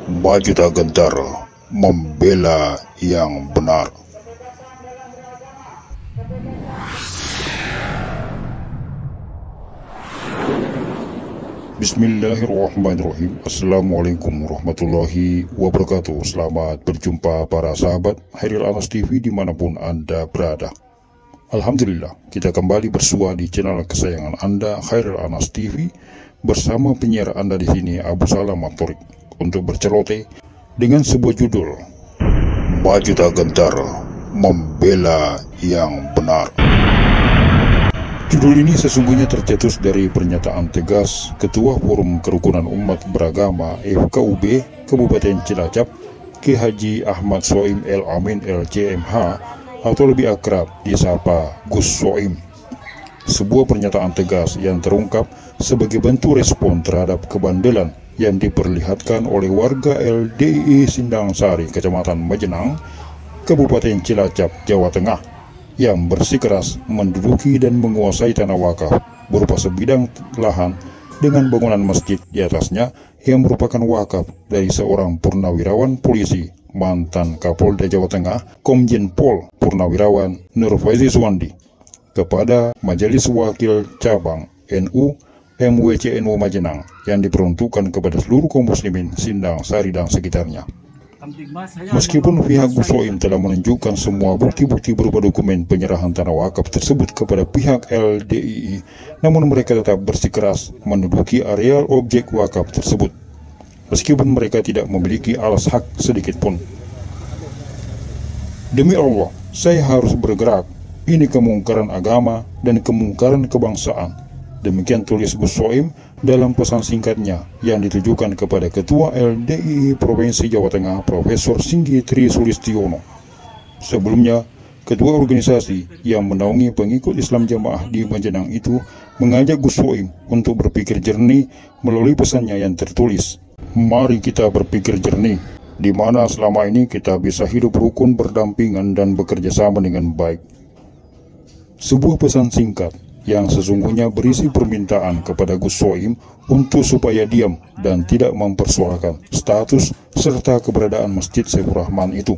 Maju tak gentar membela yang benar. Bismillahirrahmanirrahim. Assalamualaikum warahmatullahi wabarakatuh. Selamat berjumpa para sahabat Khairil Anas TV dimanapun Anda berada. Alhamdulillah, kita kembali bersua di channel kesayangan Anda, Khairil Anas TV, bersama penyiar Anda di sini, Abu Salam Matorik, untuk berceloteh dengan sebuah judul Maju tak gentar membela yang benar. Judul ini sesungguhnya tercetus dari pernyataan tegas Ketua Forum Kerukunan Umat Beragama FKUB Kabupaten Cilacap, Ki Haji Ahmad Soim El Amin LCMH, atau lebih akrab disapa Gus Soim. Sebuah pernyataan tegas yang terungkap sebagai bentuk respon terhadap kebandelan yang diperlihatkan oleh warga LDII Sindang Sari, Kecamatan Majenang, Kabupaten Cilacap, Jawa Tengah, yang bersikeras menduduki dan menguasai tanah wakaf berupa sebidang lahan dengan bangunan masjid di atasnya yang merupakan wakaf dari seorang purnawirawan polisi mantan Kapolda Jawa Tengah, Komjen Pol Purnawirawan Nur Faizi Suwandi, kepada Majelis Wakil Cabang NU MWCNU Majenang yang diperuntukkan kepada seluruh kaum muslimin Sindang Sari dan sekitarnya. Meskipun pihak Gus Soim telah menunjukkan semua bukti-bukti berupa dokumen penyerahan tanah wakaf tersebut kepada pihak LDII, namun mereka tetap bersikeras menduduki areal objek wakaf tersebut, meskipun mereka tidak memiliki alas hak sedikit pun. Demi Allah, saya harus bergerak. Ini kemungkaran agama dan kemungkaran kebangsaan. Demikian tulis Gus Soim dalam pesan singkatnya yang ditujukan kepada Ketua LDII Provinsi Jawa Tengah, Profesor Singgi Tri Sulistiono. Sebelumnya, Ketua organisasi yang menaungi pengikut Islam Jamaah di Majenang itu mengajak Gus Soim untuk berpikir jernih melalui pesannya yang tertulis, "Mari kita berpikir jernih, di mana selama ini kita bisa hidup rukun berdampingan dan bekerja sama dengan baik." Sebuah pesan singkat yang sesungguhnya berisi permintaan kepada Gus Soim untuk supaya diam dan tidak mempersoalkan status serta keberadaan Masjid Saifur Rahman itu.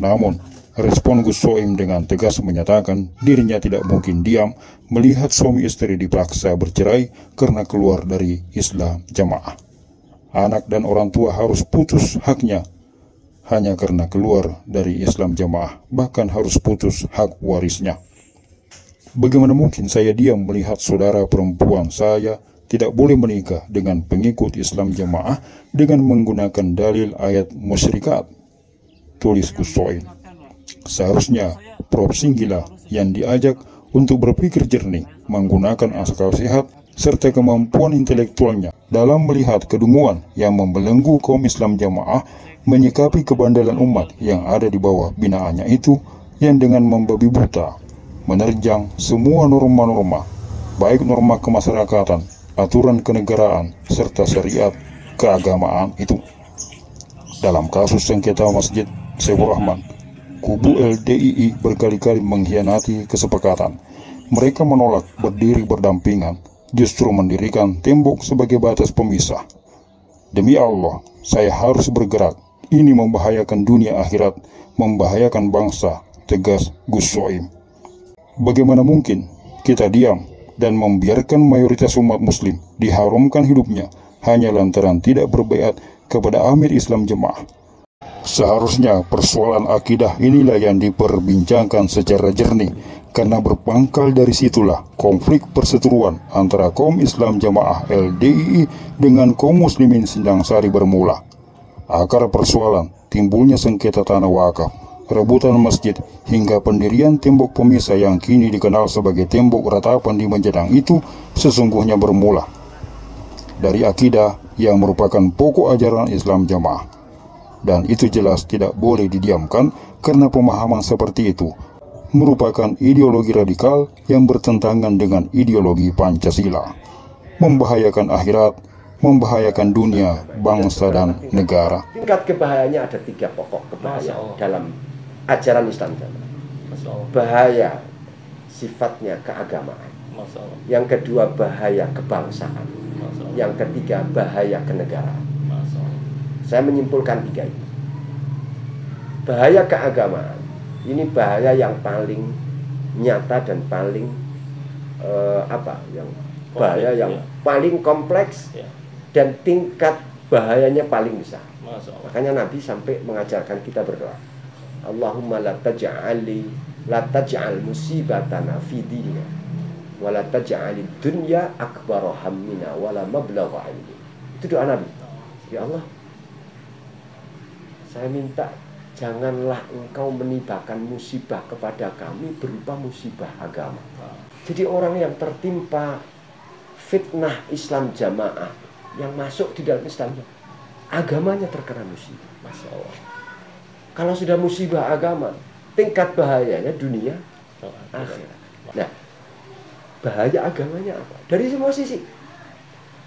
Namun, respon Gus Soim dengan tegas menyatakan dirinya tidak mungkin diam melihat suami istri dipaksa bercerai karena keluar dari Islam Jamaah. Anak dan orang tua harus putus haknya hanya karena keluar dari Islam Jamaah, bahkan harus putus hak warisnya. Bagaimana mungkin saya diam melihat saudara perempuan saya tidak boleh menikah dengan pengikut Islam Jamaah dengan menggunakan dalil ayat musyrikat, tulis Gus Soim. Seharusnya Prof. Singgila yang diajak untuk berpikir jernih, menggunakan akal sehat serta kemampuan intelektualnya dalam melihat kedunguan yang membelenggu kaum Islam Jamaah menyikapi kebandelan umat yang ada di bawah binaannya itu, yang dengan membabi buta menerjang semua norma-norma, baik norma kemasyarakatan, aturan kenegaraan, serta syariat keagamaan itu. Dalam kasus sengketa Masjid Saifur Rahman, kubu LDII berkali-kali mengkhianati kesepakatan. Mereka menolak berdiri berdampingan, justru mendirikan tembok sebagai batas pemisah. Demi Allah, saya harus bergerak. Ini membahayakan dunia akhirat, membahayakan bangsa, tegas Gus Soim. Bagaimana mungkin kita diam dan membiarkan mayoritas umat muslim diharamkan hidupnya hanya lantaran tidak berbaiat kepada Amir Islam Jamaah? Seharusnya persoalan akidah inilah yang diperbincangkan secara jernih, karena berpangkal dari situlah konflik perseteruan antara kaum Islam Jamaah LDII dengan kaum muslimin Sindang Sari bermula. Akar persoalan timbulnya sengketa tanah wakaf, rebutan masjid, hingga pendirian tembok pemisah yang kini dikenal sebagai tembok ratapan di Majenang itu sesungguhnya bermula dari akidah yang merupakan pokok ajaran Islam Jamaah. Dan itu jelas tidak boleh didiamkan, karena pemahaman seperti itu merupakan ideologi radikal yang bertentangan dengan ideologi Pancasila, membahayakan akhirat, membahayakan dunia, bangsa, dan negara. Tingkat kebahayaannya ada 3 pokok kebahayaan dalam ajaran Islam Jamaah. Bahaya sifatnya keagamaan. Yang kedua bahaya kebangsaan. Yang ketiga bahaya kenegaraan. Saya menyimpulkan 3 ini. Bahaya keagamaan ini bahaya yang paling nyata dan paling bahaya yang paling kompleks dan tingkat bahayanya paling besar. Makanya Nabi sampai mengajarkan kita berdoa, Allahumma la taj'al musibatana fi dinina wa la taj'alid dunya akbar hammina wa la mablagha ilmi. Itu doa Nabi. Ya Allah, saya minta janganlah engkau menimpakan musibah kepada kami berupa musibah agama. Jadi orang yang tertimpa fitnah Islam jamaah, yang masuk di dalam Islam, agamanya terkena musibah. Masya Allah. Kalau sudah musibah agama, tingkat bahayanya dunia akhirat. Nah, bahaya agamanya apa? Dari semua sisi.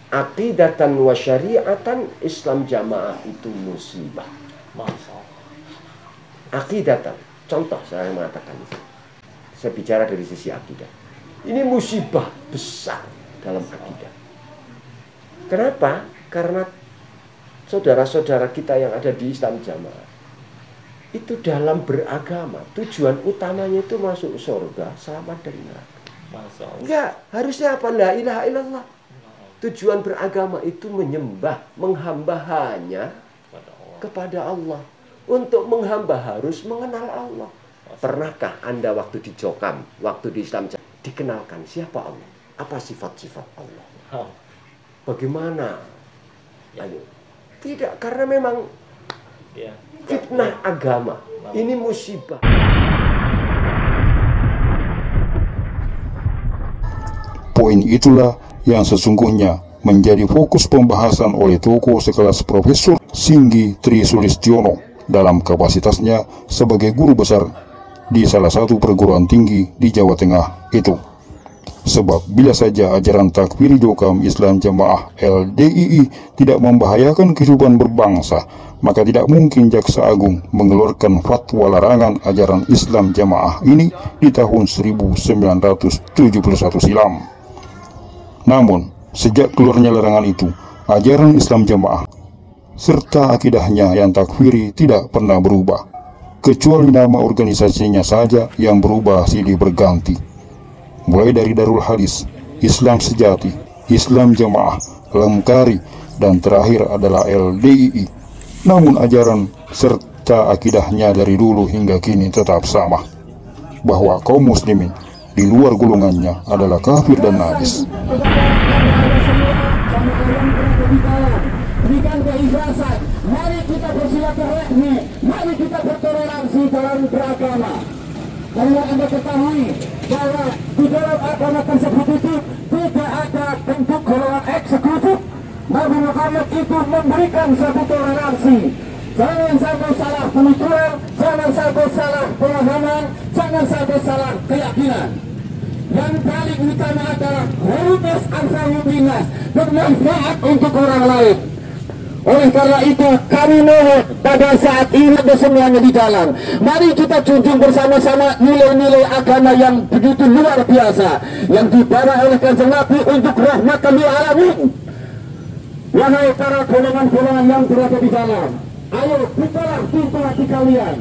Aqidatan wa syariatan, Islam jamaah itu musibah. Masya Allah. Aqidatan, contoh saya mengatakan itu. Saya bicara dari sisi akidah. Ini musibah besar dalam akidah. Kenapa? Karena saudara-saudara kita yang ada di Islam jamaah itu dalam beragama, tujuan utamanya itu masuk surga, selamat dari neraka. Enggak, harusnya apa? La ilaha illallah. Tujuan beragama itu menyembah, menghamba hanya kepada Allah. Untuk menghamba harus mengenal Allah. Pernahkah Anda waktu di Jokam, waktu di Islam dikenalkan siapa Allah? Apa sifat-sifat Allah? Bagaimana? Ayo. Tidak, karena memang fitnah agama ini musibah. Poin itulah yang sesungguhnya menjadi fokus pembahasan oleh tokoh sekelas Profesor Singgi Tri Sulistiono dalam kapasitasnya sebagai guru besar di salah satu perguruan tinggi di Jawa Tengah itu. Sebab bila saja ajaran takfiri Jokam Islam Jamaah LDII tidak membahayakan kehidupan berbangsa, maka tidak mungkin Jaksa Agung mengeluarkan fatwa larangan ajaran Islam Jamaah ini di tahun 1971 silam. Namun, sejak keluarnya larangan itu, ajaran Islam Jamaah serta akidahnya yang takfiri tidak pernah berubah, kecuali nama organisasinya saja yang berubah silih berganti. Mulai dari Darul Hadis, Islam Sejati, Islam Jamaah, Lengkari, dan terakhir adalah LDII. Namun ajaran serta akidahnya dari dulu hingga kini tetap sama, bahwa kaum muslimin di luar golongannya adalah kafir dan najis. Berikan keikhlasan, mari kita bersilaturahmi, mari kita bertoleransi dalam beragama. Kalau Anda ketahui bahwa di dalam agama tersebut itu tidak ada bentuk golongan eksekutif, Nabi Muhammad itu memberikan satu toleransi. Jangan sampai salah pemikiran, jangan sampai salah pemahaman, jangan sampai salah keyakinan. Yang paling utama adalah khairunas anfa'ulinnas, bermanfaat untuk orang lain. Oleh karena itu kami mohon pada saat ini ada semuanya di dalam, mari kita junjung bersama-sama nilai-nilai agama yang begitu luar biasa yang dibawa oleh Kanjeng Nabi untuk rahmatan lil alamin. Wahai para golongan-golongan yang berada di dalam, ayo bukalah pintu hati kalian.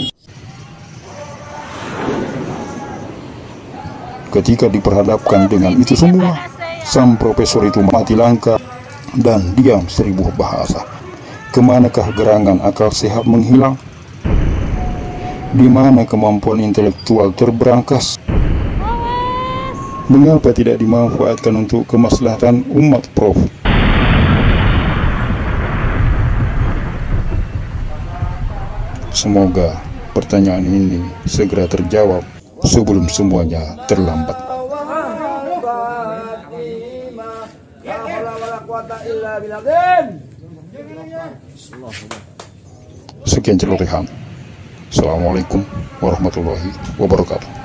Ketika diperhadapkan dengan itu semua, sang profesor itu mati langka dan diam 1000 bahasa. Kemanakah gerangan akal sehat menghilang? Di mana kemampuan intelektual terberangkas? Mengapa tidak dimanfaatkan untuk kemaslahatan umat, Prof? Semoga pertanyaan ini segera terjawab sebelum semuanya terlambat. Sekian celotehan. Assalamualaikum warahmatullahi wabarakatuh.